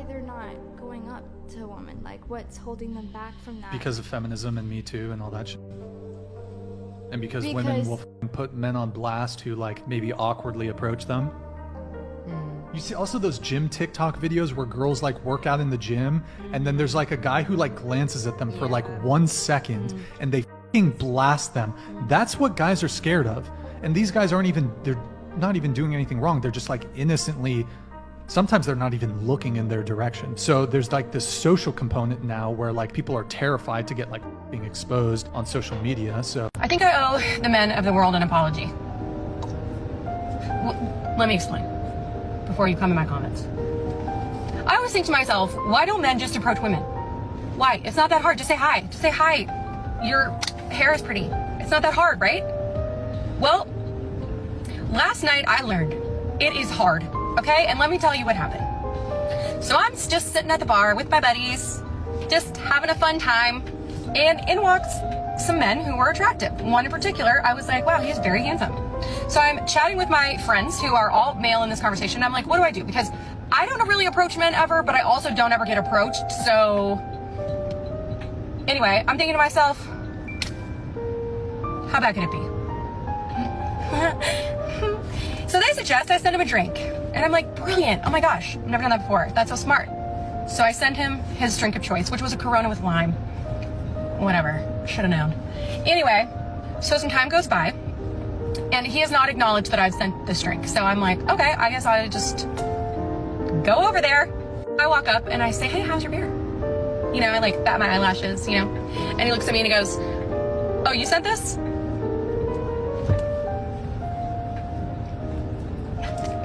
they're not going up to a woman? Like, what's holding them back from that? Because of feminism and Me Too and all that shit. And because women will put men on blast who like maybe awkwardly approach them. You see also those gym TikTok videos where girls like work out in the gym and then there's like a guy who like glances at them for like 1 second and they fucking blast them. That's what guys are scared of. And these guys aren't even, they're not even doing anything wrong. They're just like innocently, sometimes they're not even looking in their direction. So there's like this social component now where like people are terrified to get like being exposed on social media. So I think I owe the men of the world an apology. Let me explain before you come in my comments. I always think to myself, why don't men just approach women? Why? It's not that hard. Just say hi. Just say hi. Your hair is pretty. It's not that hard, right? Well, last night I learned it is hard, okay? And let me tell you what happened. So I'm just sitting at the bar with my buddies, just having a fun time, and in walks some men who were attractive. One in particular, I was like, wow, he's very handsome. So I'm chatting with my friends who are all male in this conversation. I'm like, what do I do? Because I don't really approach men ever, but I also don't ever get approached. So anyway, I'm thinking to myself, how bad could it be? So they suggest I send him a drink. And I'm like, brilliant. Oh my gosh, I've never done that before. That's so smart. So I send him his drink of choice, which was a Corona with lime. Whatever, should have known. Anyway, so some time goes by and he has not acknowledged that I've sent this drink. So I'm like, okay, I guess I'll just go over there. I walk up and I say, hey, how's your beer? You know, I like bat my eyelashes, you know, and he looks at me and he goes, oh, you sent this?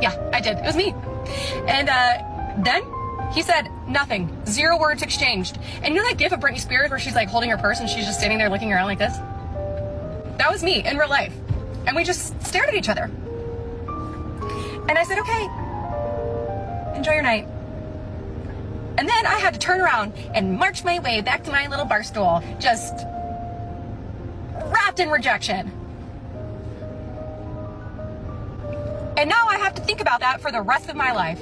Yeah, I did. It was me. And then he said nothing. 0 words exchanged. And you know that gif of Britney Spears where she's like holding her purse and she's just sitting there looking around like this? That was me in real life. And we just stared at each other. And I said, okay, enjoy your night. And then I had to turn around and march my way back to my little bar stool, just wrapped in rejection. And now I have to think about that for the rest of my life.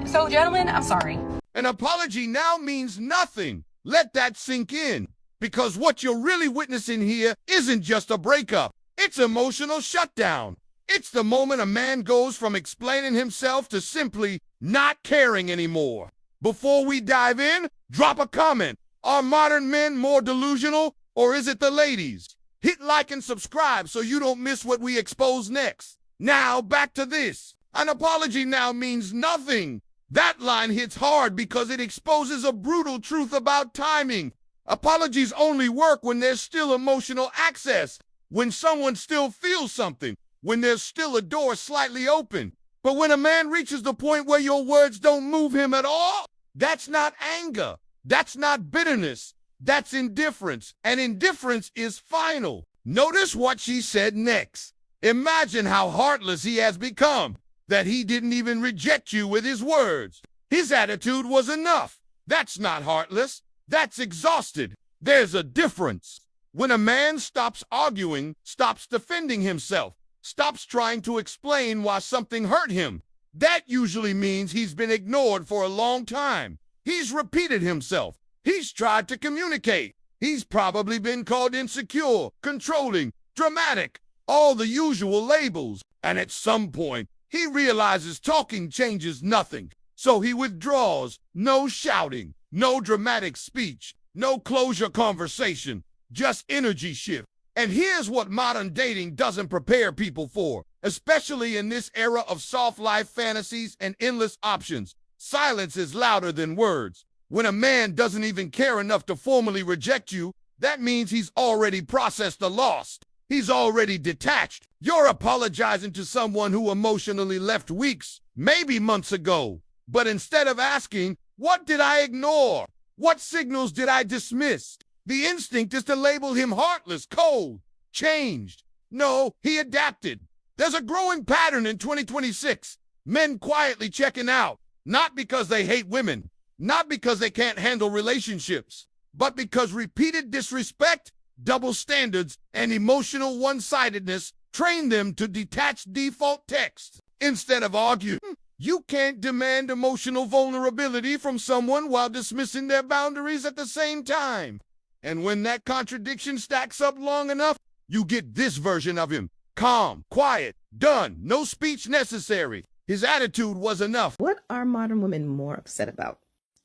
So, gentlemen, I'm sorry. An apology now means nothing. Let that sink in. Because what you're really witnessing here isn't just a breakup. It's emotional shutdown. It's the moment a man goes from explaining himself to simply not caring anymore. Before we dive in, drop a comment. Are modern men more delusional, or is it the ladies? Hit like and subscribe so you don't miss what we expose next. Now, back to this. An apology now means nothing. That line hits hard because it exposes a brutal truth about timing. Apologies only work when there's still emotional access, when someone still feels something, when there's still a door slightly open. But when a man reaches the point where your words don't move him at all, that's not anger. That's not bitterness. That's indifference. And indifference is final. Notice what she said next. Imagine how heartless he has become, that he didn't even reject you with his words. His attitude was enough. That's not heartless. That's exhausted. There's a difference. When a man stops arguing, stops defending himself, stops trying to explain why something hurt him, that usually means he's been ignored for a long time. He's repeated himself. He's tried to communicate. He's probably been called insecure, controlling, dramatic, all the usual labels. And at some point, he realizes talking changes nothing. So he withdraws. No shouting, no dramatic speech, no closure conversation, just energy shift. And here's what modern dating doesn't prepare people for, especially in this era of soft life fantasies and endless options. Silence is louder than words. When a man doesn't even care enough to formally reject you, that means he's already processed the loss. He's already detached. You're apologizing to someone who emotionally left weeks, maybe months ago. But instead of asking, what did I ignore? What signals did I dismiss? The instinct is to label him heartless, cold, changed. No, he adapted. There's a growing pattern in 2026. Men quietly checking out, not because they hate women, not because they can't handle relationships, but because repeated disrespect, double standards, and emotional one-sidedness train them to detach default text. Instead of arguing, You can't demand emotional vulnerability from someone while dismissing their boundaries at the same time. And when that contradiction stacks up long enough, you get this version of him. Calm, quiet, done, no speech necessary. His attitude was enough. What are modern women more upset about?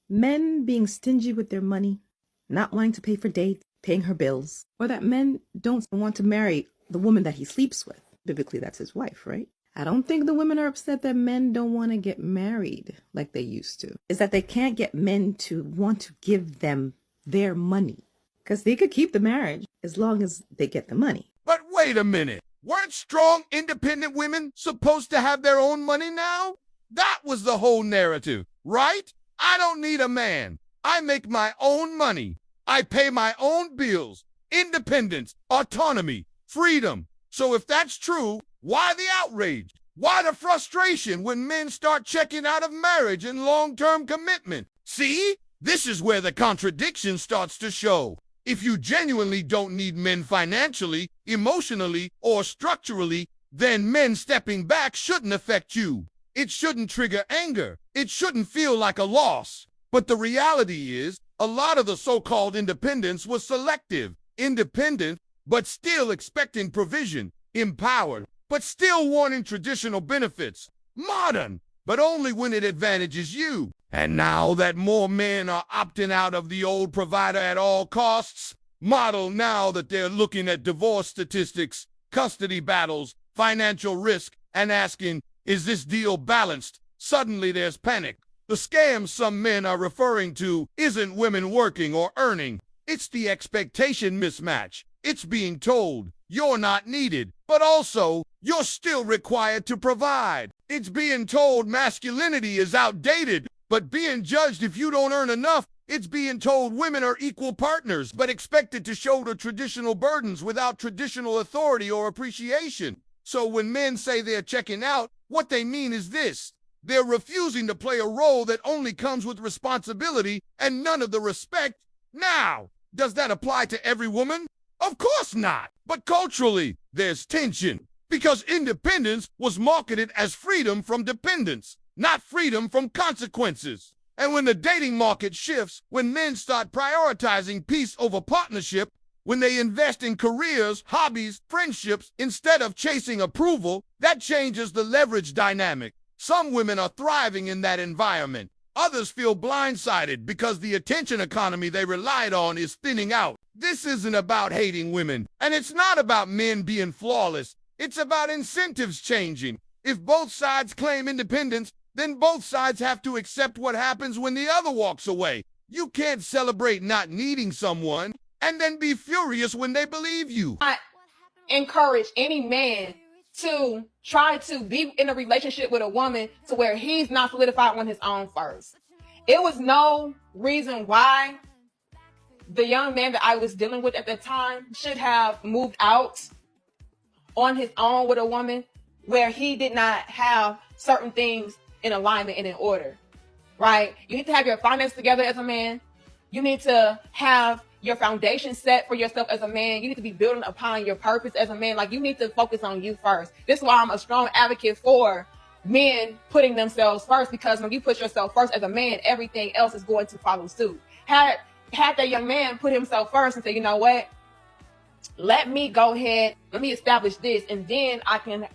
Men being stingy with their money, not wanting to pay for dates, paying her bills, or that men don't want to marry the woman that he sleeps with. Biblically, that's his wife, right? I don't think the women are upset that men don't want to get married like they used to. It's that they can't get men to want to give them their money. Because they could keep the marriage as long as they get the money. But wait a minute. Weren't strong, independent women supposed to have their own money now? That was the whole narrative, right? I don't need a man. I make my own money. I pay my own bills. Independence, autonomy, freedom. So if that's true, why the outrage? Why the frustration when men start checking out of marriage and long-term commitment? See? This is where the contradiction starts to show. If you genuinely don't need men financially, emotionally, or structurally, then men stepping back shouldn't affect you. It shouldn't trigger anger. It shouldn't feel like a loss. But the reality is, a lot of the so-called independence was selective, independent, but still expecting provision, empowered, but still wanting traditional benefits, modern, but only when it advantages you. And now that more men are opting out of the old provider at all costs, model now that they're looking at divorce statistics, custody battles, financial risk, and asking, is this deal balanced? Suddenly there's panic. The scam some men are referring to isn't women working or earning. It's the expectation mismatch. It's being told you're not needed, but also you're still required to provide. It's being told masculinity is outdated, but being judged if you don't earn enough. It's being told women are equal partners, but expected to shoulder traditional burdens without traditional authority or appreciation. So when men say they're checking out, what they mean is this. They're refusing to play a role that only comes with responsibility and none of the respect. Now, does that apply to every woman? Of course not. But culturally, there's tension. Because independence was marketed as freedom from dependence, not freedom from consequences. And when the dating market shifts, when men start prioritizing peace over partnership, when they invest in careers, hobbies, friendships, instead of chasing approval, that changes the leverage dynamic. Some women are thriving in that environment. Others feel blindsided because the attention economy they relied on is thinning out. This isn't about hating women, and it's not about men being flawless. It's about incentives changing. If both sides claim independence, then both sides have to accept what happens when the other walks away. You can't celebrate not needing someone and then be furious when they believe you. I encourage any man to try to be in a relationship with a woman to where he's not solidified on his own first. It was no reason why the young man that I was dealing with at the time should have moved out on his own with a woman where he did not have certain things in alignment and in order, right? You need to have your finances together as a man. You need to have your foundation set for yourself as a man. You need to be building upon your purpose as a man. Like, you need to focus on you first. This is why I'm a strong advocate for men putting themselves first, because when you put yourself first as a man, everything else is going to follow suit. Had that young man put himself first and say, you know what? Let me go ahead, let me establish this, and then I can,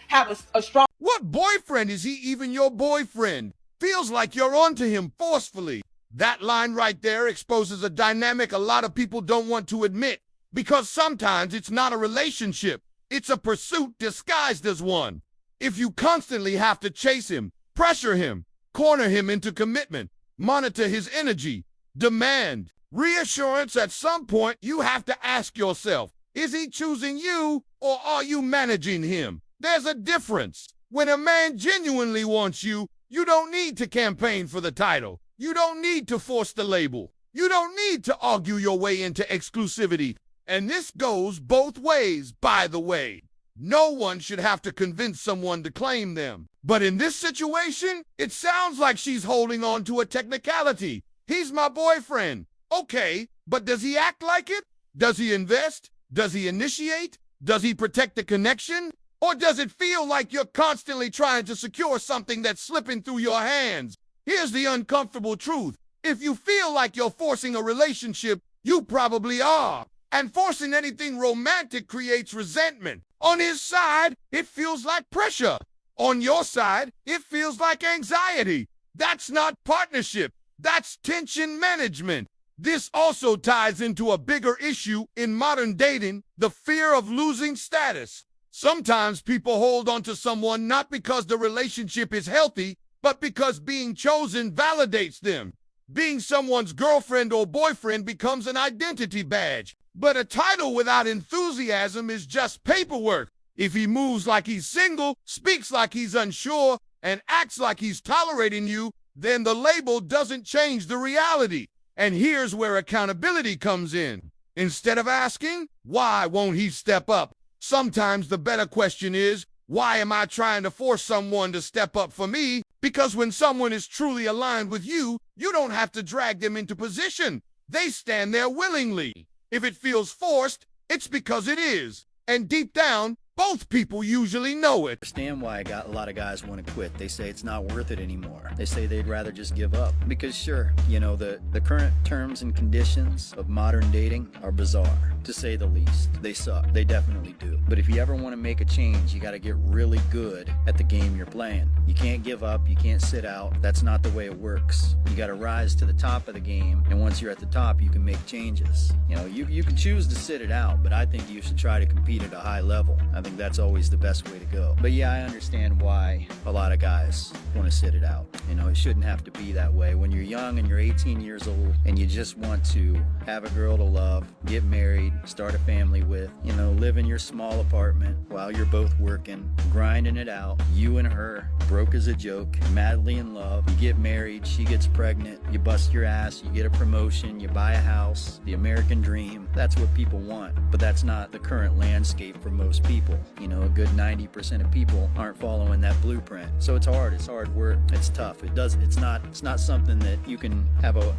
have a strong... What boyfriend is he even your boyfriend? Feels like you're onto him forcefully. That line right there exposes a dynamic a lot of people don't want to admit, because sometimes it's not a relationship. It's a pursuit disguised as one. If you constantly have to chase him, pressure him, corner him into commitment, monitor his energy, demand reassurance, at some point you have to ask yourself, is he choosing you or are you managing him? There's a difference. When a man genuinely wants you, you don't need to campaign for the title. You don't need to force the label. You don't need to argue your way into exclusivity. And this goes both ways, by the way. No one should have to convince someone to claim them. But in this situation, it sounds like she's holding on to a technicality. He's my boyfriend. Okay, but does he act like it? Does he invest? Does he initiate? Does he protect the connection? Or does it feel like you're constantly trying to secure something that's slipping through your hands? Here's the uncomfortable truth. If you feel like you're forcing a relationship, you probably are. And forcing anything romantic creates resentment. On his side, it feels like pressure. On your side, it feels like anxiety. That's not partnership. That's tension management. This also ties into a bigger issue in modern dating, the fear of losing status. Sometimes people hold on to someone not because the relationship is healthy, but because being chosen validates them. Being someone's girlfriend or boyfriend becomes an identity badge. But a title without enthusiasm is just paperwork. If he moves like he's single, speaks like he's unsure, and acts like he's tolerating you, then the label doesn't change the reality. And here's where accountability comes in. Instead of asking, why won't he step up? Sometimes the better question is, why am I trying to force someone to step up for me? Because when someone is truly aligned with you, you don't have to drag them into position. They stand there willingly. If it feels forced, it's because it is. And deep down, both people usually know it. Understand why a lot of guys want to quit. They say it's not worth it anymore. They say they'd rather just give up. Because sure, the current terms and conditions of modern dating are bizarre, to say the least. They suck. They definitely do. But if you ever want to make a change, you got to get really good at the game you're playing. You can't give up. You can't sit out. That's not the way it works. You got to rise to the top of the game, and once you're at the top, you can make changes. You can choose to sit it out, but I think you should try to compete at a high level. I think that's always the best way to go. But yeah, I understand why a lot of guys want to sit it out. It shouldn't have to be that way. When you're young and you're 18 years old and you just want to have a girl to love, get married, start a family with, live in your small apartment while you're both working, grinding it out, you and her, broke as a joke, madly in love, you get married, she gets pregnant, you bust your ass, you get a promotion, you buy a house, the American dream. That's what people want, but that's not the current landscape for most people. A good 90% of people aren't following that blueprint. So it's hard work, it's tough. It's not something that you can have a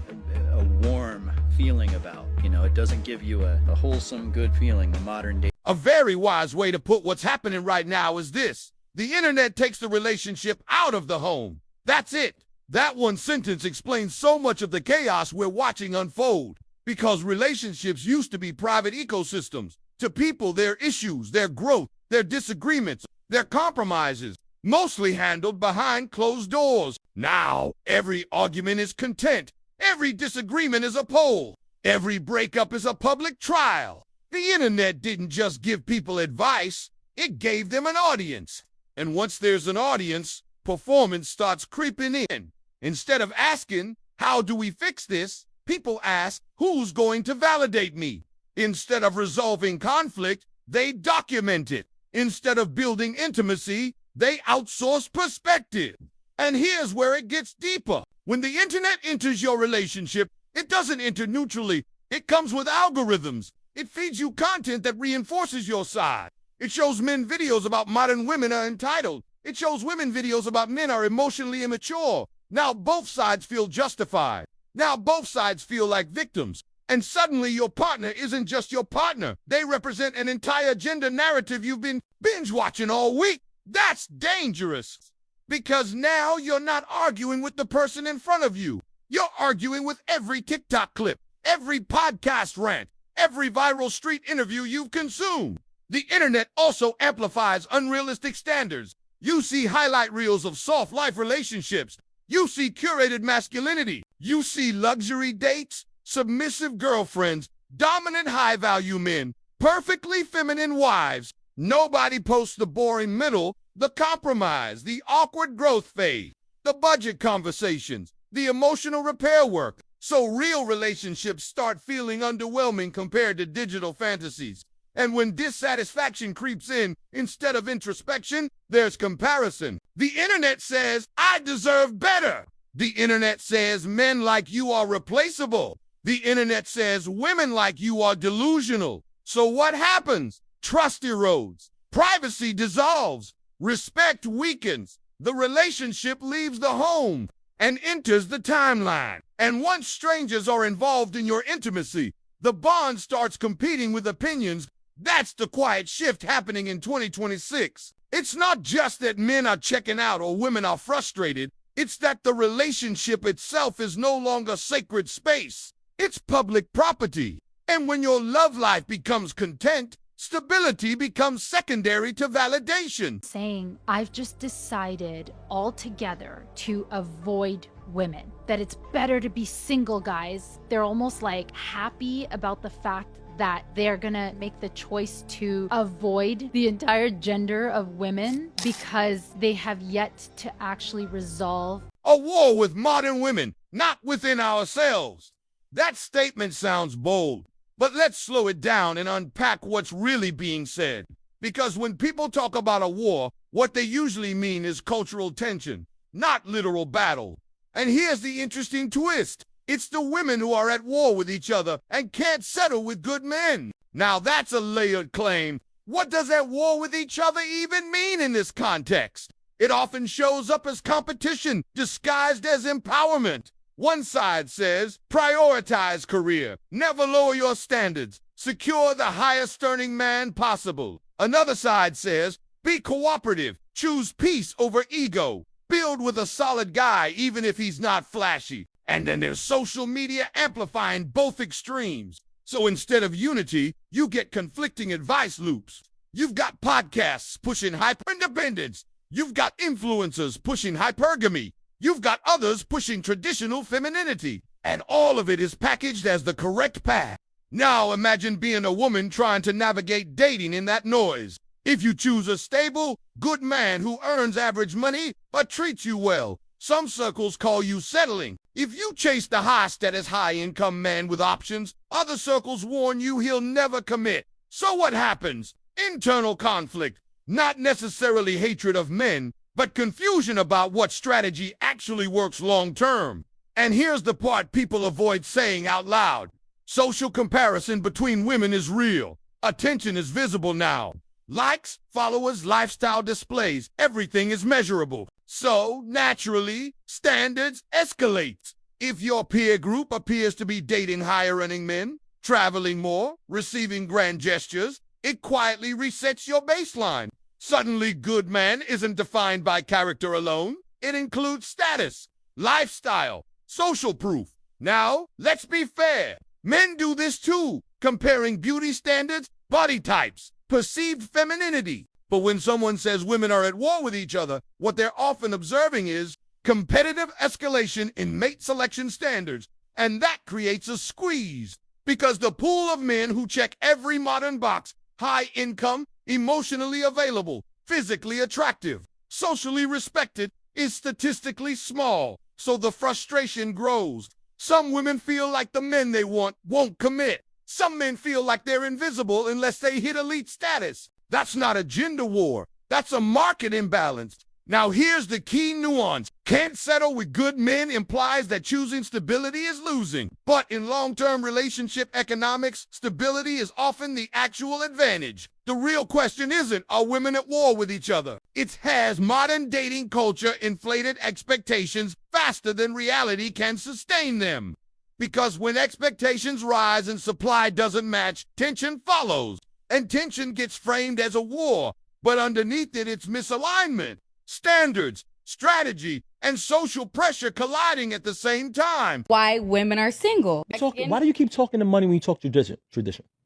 warm feeling about. It doesn't give you a wholesome, good feeling, the modern day. A very wise way to put what's happening right now is this. The internet takes the relationship out of the home. That's it. That one sentence explains so much of the chaos we're watching unfold. Because relationships used to be private ecosystems. To people, their issues, their growth, their disagreements, their compromises, mostly handled behind closed doors. Now, every argument is content. Every disagreement is a poll. Every breakup is a public trial. The internet didn't just give people advice, it gave them an audience. And once there's an audience, performance starts creeping in. Instead of asking, how do we fix this? People ask, who's going to validate me? Instead of resolving conflict, they document it. Instead of building intimacy, they outsource perspective. And here's where it gets deeper. When the internet enters your relationship, it doesn't enter neutrally. It comes with algorithms. It feeds you content that reinforces your side. It shows men videos about modern women are entitled. It shows women videos about men are emotionally immature. Now both sides feel justified. Now both sides feel like victims. And suddenly your partner isn't just your partner. They represent an entire gender narrative you've been binge watching all week. That's dangerous. Because now you're not arguing with the person in front of you. You're arguing with every TikTok clip, every podcast rant, every viral street interview you've consumed. The internet also amplifies unrealistic standards. You see highlight reels of soft life relationships. You see curated masculinity. You see luxury dates, submissive girlfriends, dominant high-value men, perfectly feminine wives. Nobody posts the boring middle, the compromise, the awkward growth phase, the budget conversations, the emotional repair work. So real relationships start feeling underwhelming compared to digital fantasies. And when dissatisfaction creeps in, instead of introspection, there's comparison. The internet says, I deserve better. The internet says men like you are replaceable. The internet says women like you are delusional. So what happens? Trust erodes. Privacy dissolves. Respect weakens. The relationship leaves the home and enters the timeline. And once strangers are involved in your intimacy, the bond starts competing with opinions That's the quiet shift happening in 2026. It's not just that men are checking out or women are frustrated. It's that the relationship itself is no longer sacred space. It's public property. And when your love life becomes content, stability becomes secondary to validation. Saying, I've just decided altogether to avoid women, that it's better to be single, guys. They're almost like happy about the fact that they're gonna make the choice to avoid the entire gender of women because they have yet to actually resolve A war with modern women, not within ourselves. That statement sounds bold, but let's slow it down and unpack what's really being said. Because when people talk about a war, what they usually mean is cultural tension, not literal battle. And here's the interesting twist. It's the women who are at war with each other and can't settle with good men. Now that's a layered claim. What does at war with each other even mean in this context? It often shows up as competition disguised as empowerment. One side says, prioritize career, never lower your standards, secure the highest earning man possible. Another side says, be cooperative, choose peace over ego, build with a solid guy even if he's not flashy. And then there's social media amplifying both extremes. So instead of unity, you get conflicting advice loops. You've got podcasts pushing hyper-independence. You've got influencers pushing hypergamy. You've got others pushing traditional femininity. And all of it is packaged as the correct path. Now imagine being a woman trying to navigate dating in that noise. If you choose a stable, good man who earns average money but treats you well, some circles call you settling. If you chase the high-status, high-income man with options, other circles warn you he'll never commit. So what happens? Internal conflict. Not necessarily hatred of men, but confusion about what strategy actually works long-term. And here's the part people avoid saying out loud. Social comparison between women is real. Attention is visible now. Likes, followers, lifestyle displays, everything is measurable. So, naturally, standards escalate. If your peer group appears to be dating higher-earning men, traveling more, receiving grand gestures, it quietly resets your baseline. Suddenly, good man isn't defined by character alone. It includes status, lifestyle, social proof. Now, let's be fair. Men do this too, comparing beauty standards, body types, perceived femininity. But when someone says women are at war with each other, what they're often observing is competitive escalation in mate selection standards. And that creates a squeeze. Because the pool of men who check every modern box, high income, emotionally available, physically attractive, socially respected, is statistically small. So the frustration grows. Some women feel like the men they want won't commit. Some men feel like they're invisible unless they hit elite status. That's not a gender war. That's a market imbalance. Now here's the key nuance. Can't settle with good men implies that choosing stability is losing. But in long-term relationship economics, stability is often the actual advantage. The real question isn't, are women at war with each other? It's, has modern dating culture inflated expectations faster than reality can sustain them? Because when expectations rise and supply doesn't match, tension follows. And tension gets framed as a war, but underneath it, it's misalignment. Standards, strategy, and social pressure colliding at the same time. Why women are single. Why do you keep talking to money when you talk tradition?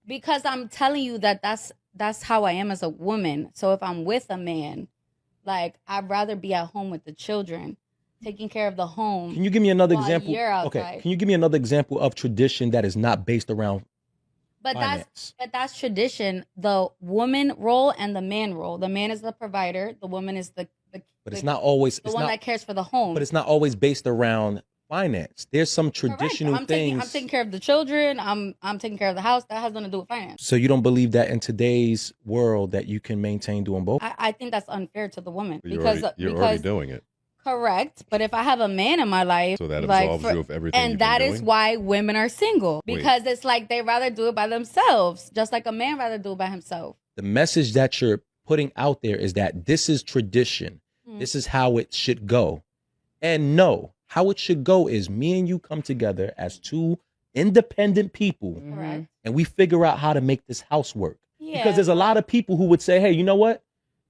Because I'm telling you that that's how I am as a woman. So if I'm with a man, like, I'd rather be at home with the children, taking care of the home. Can you give me another while example? you're outside. Okay. Can you give me another example of tradition that is not based around finance? That's tradition. The woman role and the man role. The man is the provider. The woman is the but it's not always the one that cares for the home. But it's not always based around finance. There's some traditional things. I'm taking care of the children. I'm taking care of the house. That has nothing to do with finance. So you don't believe that in today's world that you can maintain doing both? I think that's unfair to the woman. You're already doing it. Correct. But if I have a man in my life, so that absolves you of everything. And that is why women are single. Because it's like they rather do it by themselves, just like a man rather do it by himself. The message that you're putting out there is that this is tradition. This is how it should go. And no, how it should go is me and you come together as two independent people, Correct. and we figure out how to make this house work. Yeah. Because there's a lot of people who would say, hey, you know what?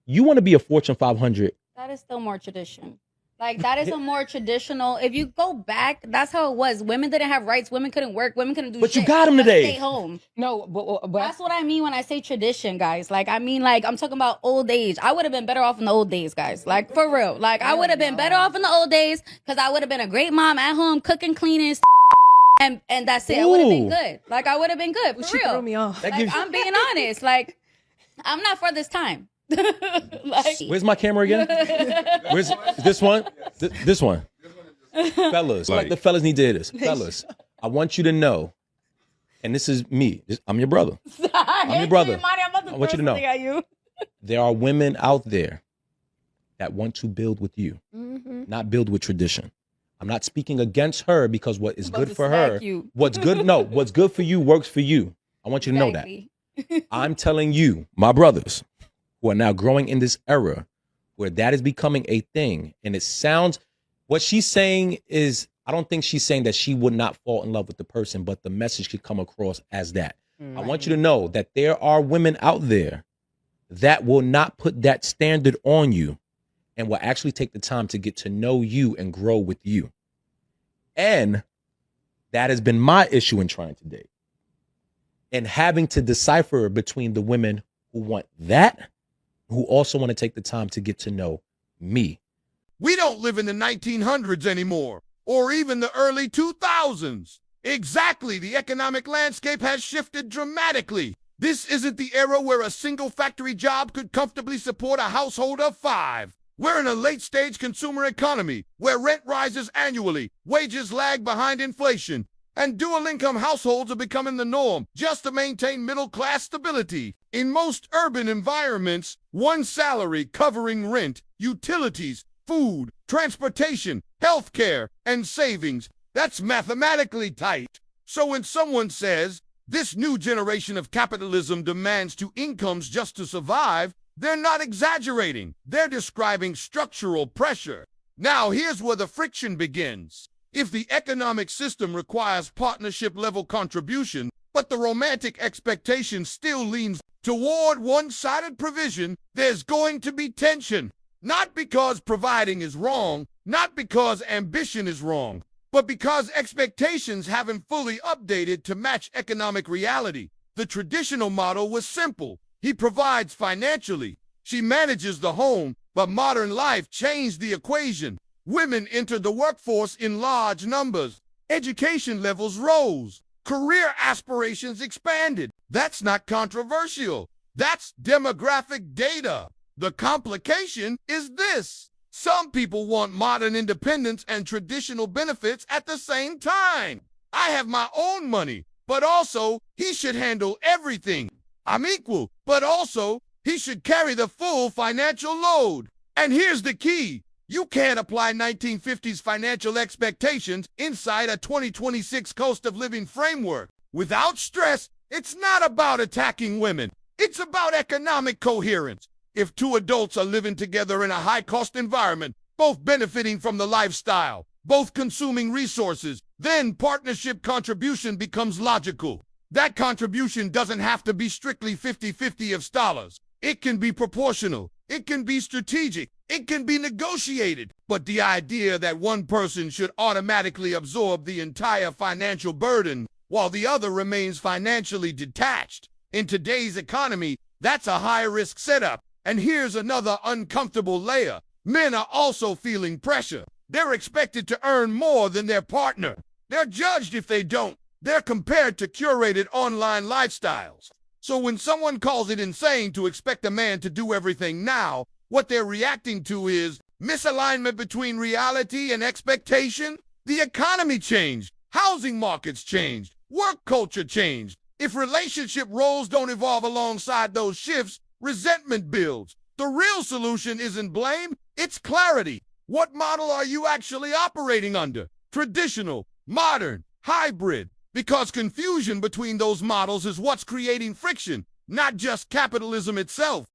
You want to be a Fortune 500. That is still more tradition. Like, that is a more traditional. If you go back, that's how it was. Women didn't have rights. Women couldn't work. Women couldn't do shit. But you got them today. Stay home. No, but that's what I mean when I say tradition, guys. Like, I mean, like, I'm talking about old age. I would have been better off in the old days, guys. Like, for real. Like, I would have been better off in the old days because I would have been a great mom at home, cooking, cleaning, and that's it. I would have been good. Like, I would have been good, for real. Threw me off. Like, I'm being honest. Like, I'm not for this time. Like, where's my camera again? Where's this one? This one. Fellas, like the fellas need to hear this. Fellas, I want you to know, and this is me. I'm your brother. I'm your brother. I want you to know. There are women out there that want to build with you, not build with tradition. I'm not speaking against her because what is good for her, what's good for you works for you. I want you to know that. I'm telling you, my brothers, who are now growing in this era where that is becoming a thing. And it sounds, what she's saying is, I don't think she's saying that she would not fall in love with the person, but the message could come across as that. I want you to know that there are women out there that will not put that standard on you and will actually take the time to get to know you and grow with you. And that has been my issue in trying to date. And having to decipher between the women who want that, who also want to take the time to get to know me. We don't live in the 1900s anymore, or even the early 2000s. Exactly, the economic landscape has shifted dramatically. This isn't the era where a single factory job could comfortably support a household of 5. We're in a late-stage consumer economy where rent rises annually, wages lag behind inflation, and dual-income households are becoming the norm just to maintain middle-class stability. In most urban environments, one salary covering rent, utilities, food, transportation, healthcare, and savings, that's mathematically tight. So when someone says, this new generation of capitalism demands 2 incomes just to survive, they're not exaggerating. They're describing structural pressure. Now, here's where the friction begins. If the economic system requires partnership-level contribution, but the romantic expectation still leans toward one-sided provision, there's going to be tension. Not because providing is wrong, not because ambition is wrong, but because expectations haven't fully updated to match economic reality. The traditional model was simple. He provides financially. She manages the home, but modern life changed the equation. Women entered the workforce in large numbers. Education levels rose. Career aspirations expanded. That's not controversial. That's demographic data. The complication is this. Some people want modern independence and traditional benefits at the same time. I have my own money, but also he should handle everything. I'm equal, but also he should carry the full financial load. And here's the key. You can't apply 1950s financial expectations inside a 2026 cost of living framework. Without stress, it's not about attacking women. It's about economic coherence. If 2 adults are living together in a high-cost environment, both benefiting from the lifestyle, both consuming resources, then partnership contribution becomes logical. That contribution doesn't have to be strictly 50-50 of dollars. It can be proportional. It can be strategic. It can be negotiated. But the idea that one person should automatically absorb the entire financial burden while the other remains financially detached, in today's economy, that's a high-risk setup. And here's another uncomfortable layer. Men are also feeling pressure. They're expected to earn more than their partner. They're judged if they don't. They're compared to curated online lifestyles. So when someone calls it insane to expect a man to do everything now, what they're reacting to is misalignment between reality and expectation. The economy changed. Housing markets changed. Work culture changed. If relationship roles don't evolve alongside those shifts, resentment builds. The real solution isn't blame, it's clarity. What model are you actually operating under? Traditional, modern, hybrid? Because confusion between those models is what's creating friction, not just capitalism itself.